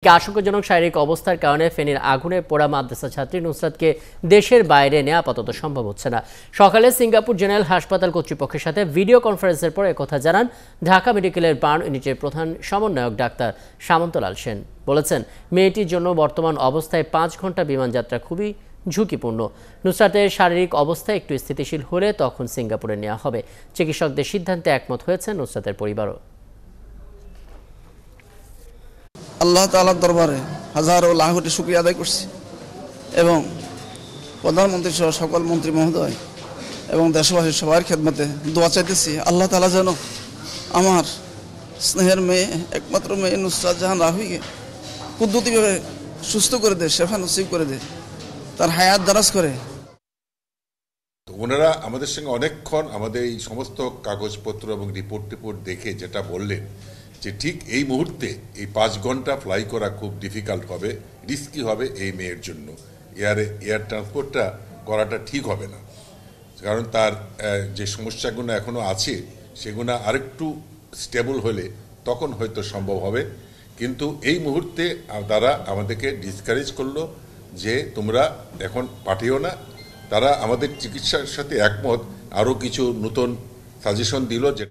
এদিকে আশঙ্কাজনক শারীরিক অবস্থার কারণে ফেনীর আগুনে পোড়া মাদ্রাসা ছাত্রী নুসরাতকে দেশের বাইরে নেওয়া আপাতত সম্ভব হচ্ছে না। সকালে সিঙ্গাপুর জেনারেল হাসপাতাল কর্তৃপক্ষের সাথে ভিডিও কনফারেন্সের পর একথা জানান ঢাকা মেডিকেলের বার্ন ইউনিটের প্রধান সমন্বয়ক ডাক্তার সামন্তলাল সেন। বলেছেন, মেয়েটির জন্য বর্তমান অবস্থায় 5 ঘন্টা বিমান যাত্রা খুবই ঝুঁকিপূর্ণ। নুসরাতের শারীরিক অবস্থা একটু স্থিতিশীল হলে তখন সিঙ্গাপুরে নেওয়া হবে। চিকিৎসকদের সিদ্ধান্তে একমত হয়েছে নুসরাতের পরিবারও। আল্লাহ তাআলার দরবারে হাজারো লাখ কোটি শুকরিয়া আদায় করছি এবং প্রধানমন্ত্রী সহ সকল মন্ত্রী মহোদয় এবং দেশবাসীর সবার খেদমতে দোয়া চাইতেছি আল্লাহ তাআলা যেন আমার স্নেহের মেয়ে, একমাত্র মেয়ে নুসরাত জাহান রাফিকে কুদরতিভাবে সুস্থ করে দেয়, শেফা নসিব করে দেয়, তার হায়াত দারাজ করে। ওনারা আমাদের সঙ্গে অনেকক্ষণ আমাদের এই সমস্ত কাগজপত্র এবং রিপোর্ট দেখে যেটা বললেন যে ঠিক এই মুহূর্তে এই 5 ঘন্টা ফ্লাই করা খুব ডিফিকাল্ট হবে, রিস্কি হবে এই মেয়ের জন্য। এয়ার ট্রান্সপোর্টটা করাটা ঠিক হবে না, কারণ তার যে সমস্যাগুলো এখনও আছে সেগুলো আরেকটু স্টেবল হলে তখন হয়তো সম্ভব হবে। কিন্তু এই মুহূর্তে তারা আমাদেরকে ডিসকারেজ করলো যে তোমরা এখন পাঠিও না। তারা আমাদের চিকিৎসার সাথে একমত, আরও কিছু নতুন সাজেশন দিল যে